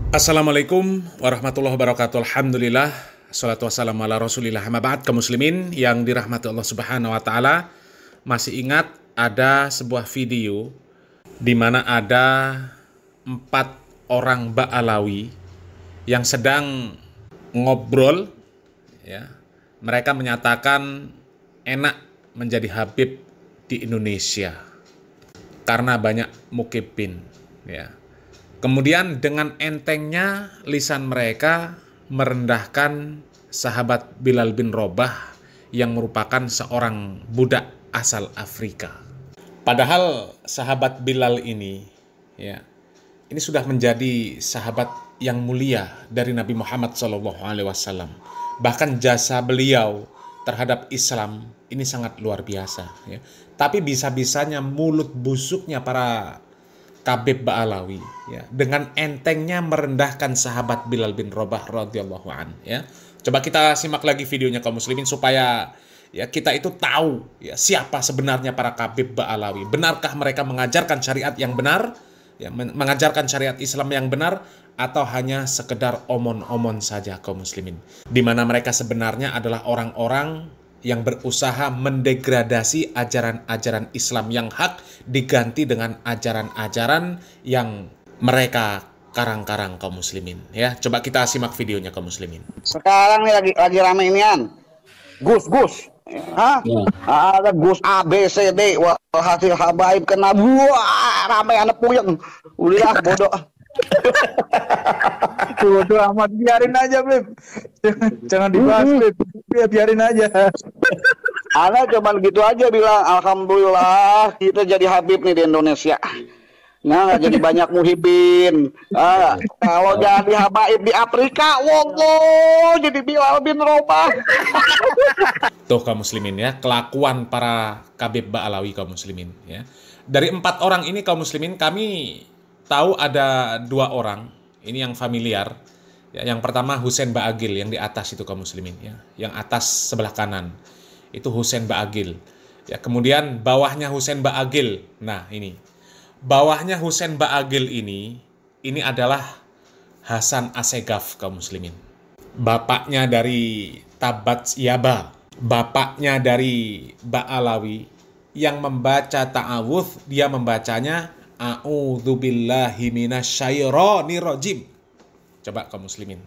Assalamualaikum warahmatullahi wabarakatuh. Alhamdulillah, salatu wassalamu ala rasulillah. Amma ba'd, kaum muslimin yang dirahmati Allah subhanahu wa ta'ala. Masih ingat ada sebuah video di mana ada 4 orang Ba'alawi yang sedang ngobrol, ya. Mereka menyatakan enak menjadi Habib di Indonesia karena banyak mukibin, ya. Kemudian dengan entengnya lisan mereka merendahkan sahabat Bilal bin Rabah yang merupakan seorang budak asal Afrika. Padahal sahabat Bilal ini, ya, ini sudah menjadi sahabat yang mulia dari Nabi Muhammad SAW. Bahkan jasa beliau terhadap Islam ini sangat luar biasa, ya. Tapi bisa-bisanya mulut busuknya para Kabib Ba'alawi, ya, dengan entengnya merendahkan sahabat Bilal bin Rabah radhiyallahu an, ya. Coba kita simak lagi videonya kaum muslimin supaya ya kita itu tahu ya siapa sebenarnya para Kabib Ba'alawi. Benarkah mereka mengajarkan syariat yang benar, ya, mengajarkan syariat Islam yang benar, atau hanya sekedar omon-omon saja kaum muslimin. Di mana mereka sebenarnya adalah orang-orang yang berusaha mendegradasi ajaran-ajaran Islam yang hak diganti dengan ajaran-ajaran yang mereka karang-karang kaum muslimin, ya. Coba kita simak videonya kaum muslimin. Sekarang nih lagi rame inian Gus ada Gus A B C D wah hasil habaib kena buah rame anak puyeng udah bodoh. Bodoh amat, biarin aja, Beb. Jangan dibahas, Beb. Biarin aja. Ana cuman gitu aja bilang, alhamdulillah kita jadi Habib nih di Indonesia. Nah, nggak jadi banyak muhibin. Kalau jadi habaib di Afrika, wow, jadi Bilal bin Rabah. Tuh kaum muslimin, ya, kelakuan para Kabib Ba'alawi kaum muslimin, ya. Dari 4 orang ini kaum muslimin, kami tahu ada 2 orang. Ini yang familiar. Ya, yang pertama Husain Ba'agil yang di atas itu kaum muslimin, ya. Yang atas sebelah kanan itu Husain Ba'agil. Ya, kemudian bawahnya Husain Ba'agil. Nah, ini. Bawahnya Husain Ba'agil ini adalah Hasan Assegaf kaum muslimin. Bapaknya dari Tabat Yaba, bapaknya dari Ba'alawi yang membaca ta'awudz, dia membacanya A'udzubillahi minasyaitonirrajim. Coba kaum muslimin.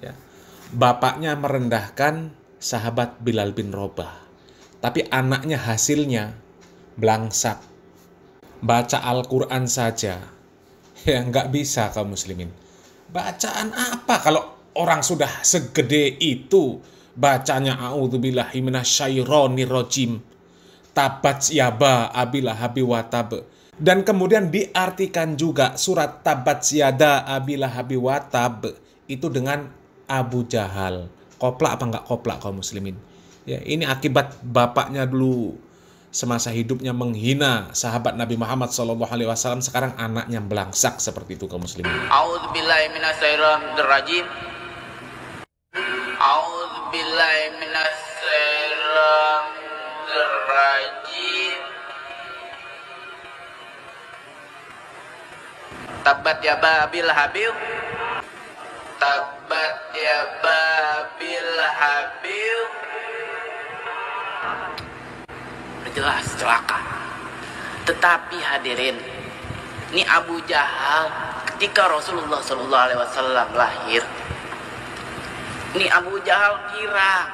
Ya. Bapaknya merendahkan sahabat Bilal bin Rabah. Tapi anaknya hasilnya belangsak. Baca Al-Quran saja. Ya nggak bisa kaum muslimin. Bacaan apa kalau orang sudah segede itu bacanya A'udzubillahi minasyaitonirrajim. Tabat yaba abilahabi watab. Dan kemudian diartikan juga surat Tabat yada abilahabi watab itu dengan Abu Jahal. Koplak apa nggak koplak kaum muslimin? Ya, ini akibat bapaknya dulu semasa hidupnya menghina sahabat Nabi Muhammad SAW, sekarang anaknya belangsak seperti itu kaum muslimin. A'udzubillahi minasyaitonirrajim. A'udzubillahi minasyaitonirrajim. Tabat ya babil habib. Tabat ya babil habib. Jelas celaka. Tetapi hadirin, ini Abu Jahal ketika Rasulullah SAW lahir, ini Abu Jahal kira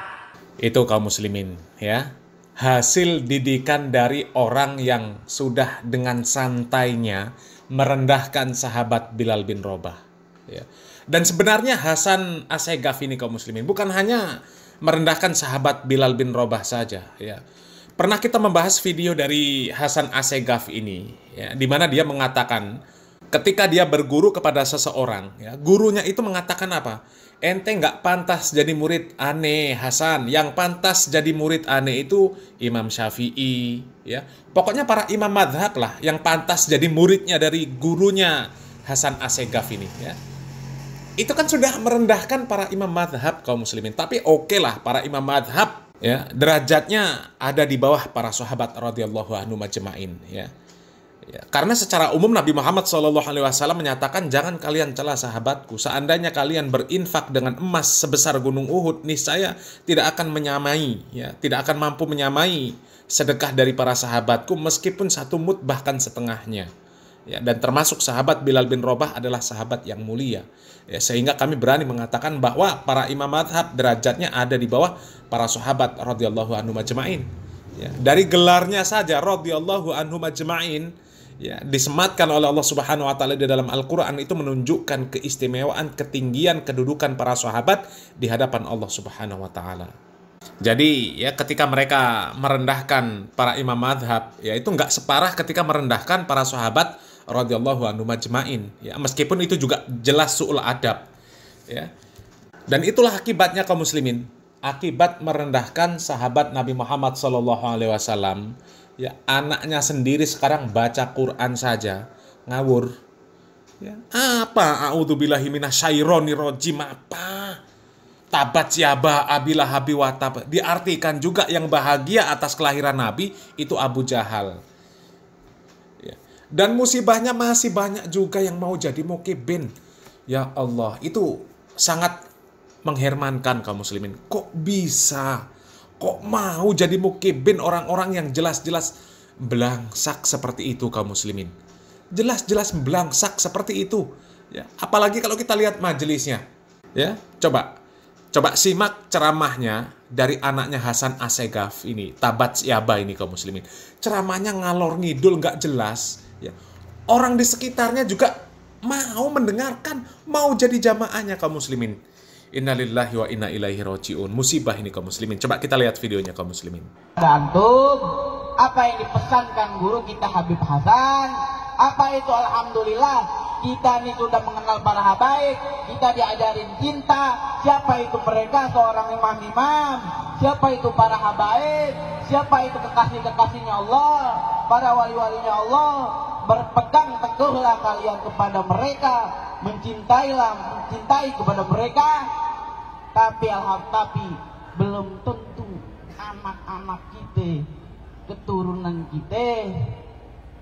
itu kaum muslimin, ya, hasil didikan dari orang yang sudah dengan santainya merendahkan sahabat Bilal bin Rabah, ya. Dan sebenarnya Hasan Assegaf ini kaum muslimin bukan hanya merendahkan sahabat Bilal bin Rabah saja, ya. Pernah kita membahas video dari Hasan Assegaf ini, ya, di mana dia mengatakan ketika dia berguru kepada seseorang, ya, gurunya itu mengatakan apa? Ente nggak pantas jadi murid aneh, Hasan. Yang pantas jadi murid aneh itu Imam Syafi'i, ya. Pokoknya para imam madhab lah yang pantas jadi muridnya dari gurunya Hasan Assegaf ini, ya. Itu kan sudah merendahkan para imam madhab kaum muslimin. Tapi oke lah, para imam madhab, ya, derajatnya ada di bawah para sahabat radhiyallahu anhum majma'in, ya. Ya, karena secara umum Nabi Muhammad SAW menyatakan, jangan kalian cela sahabatku. Seandainya kalian berinfak dengan emas sebesar gunung Uhud, niscaya tidak akan menyamai, ya, tidak akan mampu menyamai sedekah dari para sahabatku meskipun 1 mud bahkan setengahnya. Ya, dan termasuk sahabat Bilal bin Rabah adalah sahabat yang mulia. Ya, sehingga kami berani mengatakan bahwa para imam madhab derajatnya ada di bawah para sahabat radhiyallahu anhum ajma'in. Ya, dari gelarnya saja radhiyallahu anhum ajma'in, ya, disematkan oleh Allah Subhanahu wa taala di dalam Al-Qur'an, itu menunjukkan keistimewaan, ketinggian kedudukan para sahabat di hadapan Allah Subhanahu wa taala. Jadi ya, ketika mereka merendahkan para imam madhab, ya itu nggak separah ketika merendahkan para sahabat radhiyallahu anhum ajma'in, ya, meskipun itu juga jelas su'ul adab, ya. Dan itulah akibatnya kaum muslimin, akibat merendahkan sahabat Nabi Muhammad SAW. Ya, anaknya sendiri sekarang baca Quran saja ngawur. Ya, apa a'udzubillahi minasyaitonirrajim, apa? Tabat yaba abilah habi watab. Diartikan juga yang bahagia atas kelahiran Nabi itu Abu Jahal. Ya. Dan musibahnya masih banyak juga yang mau jadi mukibin. Ya Allah, itu sangat menghermankan kaum muslimin. Kok bisa? Kok mau jadi mukibin orang-orang yang jelas-jelas belangsak seperti itu kaum muslimin? Jelas-jelas belangsak seperti itu. Ya, apalagi kalau kita lihat majelisnya. Ya, coba simak ceramahnya dari anaknya Hasan Assegaf ini, Tabat Yaba ini kaum muslimin. Ceramahnya ngalor ngidul, nggak jelas. Ya. Orang di sekitarnya juga mau mendengarkan, mau jadi jamaahnya kaum muslimin. Innalillahi wa inna ilaihi raji'un. Musibah ini kaum muslimin. Coba kita lihat videonya kaum muslimin. Antum, apa yang dipesankan guru kita Habib Hasan? Apa itu alhamdulillah? Kita ini sudah mengenal para habaib, kita diajarin cinta. Siapa itu mereka? Seorang imam-imam. Siapa itu para habaib? Siapa itu kekasih-kekasihnya Allah, para wali-walinya Allah? Berpegang teguhlah kalian kepada mereka, mencintai kepada mereka. Tapi belum tentu anak-anak kita, keturunan kita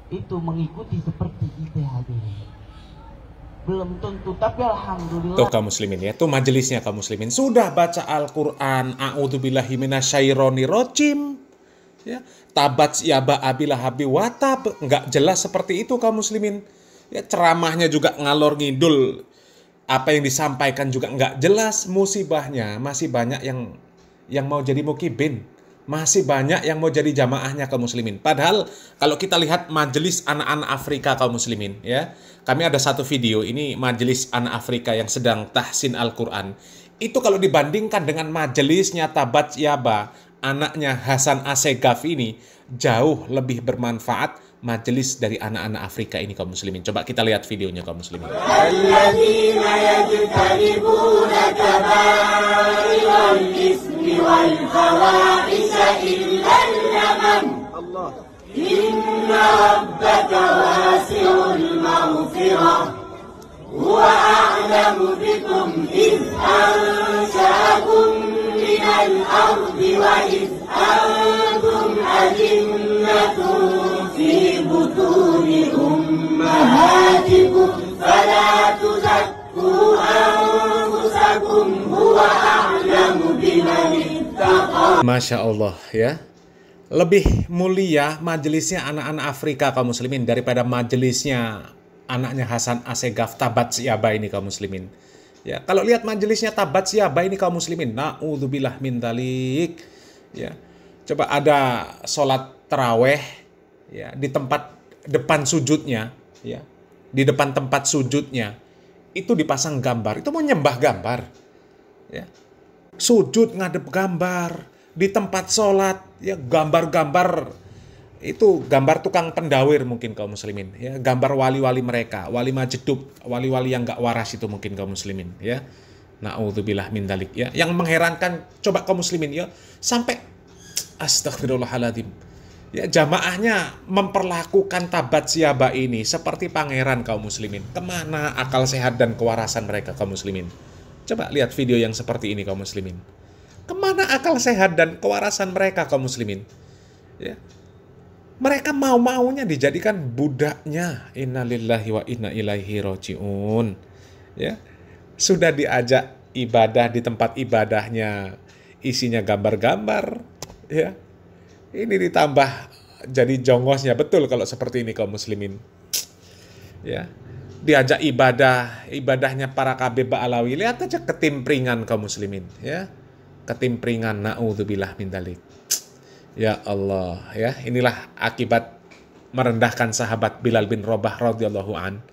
itu mengikuti seperti kita hadirin. Belum tentu, tapi alhamdulillah. Tuh kaum muslimin ya, tuh majelisnya kaum muslimin sudah baca Al-Qur'an, a'udzubillahi minasyaitonirrajim, ya, tabat yaba abilah habi watab, nggak jelas seperti itu kaum muslimin. Ya, ceramahnya juga ngalor ngidul, apa yang disampaikan juga nggak jelas. Musibahnya masih banyak yang mau jadi mukibin, masih banyak yang mau jadi jamaahnya kaum muslimin. Padahal kalau kita lihat majelis anak-anak Afrika kaum muslimin, ya, kami ada satu video ini majelis anak Afrika yang sedang tahsin Al-Quran. Itu kalau dibandingkan dengan majelisnya Tabat Yaba, anaknya Hasan Assegaf ini, jauh lebih bermanfaat majelis dari anak-anak Afrika ini kaum muslimin. Coba kita lihat videonya kaum muslimin. Alladzina yajtanibuna kaba'iral ismi wal fawahisha illal lamam. Allah. Inna rabbaka wasi'ul maghfirah. Huwa a'lamu bikum idh ansha'akum minal ardi wa idh antum ajinnatun fi butuni ummahatikum fala tuzakku anfusakum huwa a'lamu biman ittaqa. Masya Allah ya. Lebih mulia majelisnya anak-anak Afrika kaum muslimin daripada majelisnya anaknya Hasan Assegaf Tabat Yaba ini kaum muslimin. Ya, kalau lihat majelisnya Tabat Yaba ini kaum muslimin, naudzubillah min dzalik. Ya. Coba ada sholat taraweh ya, di tempat depan sujudnya, ya. Di depan tempat sujudnya itu dipasang gambar. Itu mau nyembah gambar. Ya. Sujud ngadep gambar. Di tempat sholat, ya, gambar-gambar itu gambar tukang pendawir mungkin kaum muslimin, ya, gambar wali-wali mereka, wali majedub, wali-wali yang gak waras itu mungkin kaum muslimin, ya. Na'udzubillah min dzalik, ya. Yang mengherankan, coba kaum muslimin, ya, sampai astagfirullahaladzim, ya, jamaahnya memperlakukan Tabat Yaba ini seperti pangeran kaum muslimin. Kemana akal sehat dan kewarasan mereka kaum muslimin? Coba lihat video yang seperti ini kaum muslimin. Kemana akal sehat dan kewarasan mereka kaum muslimin? Ya. Mereka mau-maunya dijadikan budaknya. Innalillahi wa inna ilaihi roji'un. Ya. Sudah diajak ibadah di tempat ibadahnya, isinya gambar-gambar, ya. Ini ditambah jadi jongosnya, betul kalau seperti ini kaum muslimin. Ya. Diajak ibadahnya para KB Ba'alawi, lihat aja ketimpringan kaum muslimin, ya. Ketimpringan, naudzubillah min dzalik. Ya Allah, ya. Inilah akibat merendahkan sahabat Bilal bin Rabah radhiyallahu an.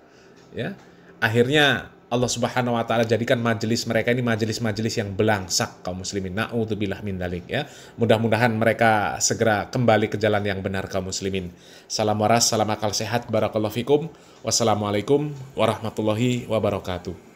Ya. Akhirnya Allah Subhanahu wa taala jadikan majelis mereka ini majelis-majelis yang belangsak kaum muslimin. Naudzubillah min dzalik, ya. Mudah-mudahan mereka segera kembali ke jalan yang benar kaum muslimin. Salam waras, salam akal sehat, barakallahu fikum. Wassalamualaikum warahmatullahi wabarakatuh.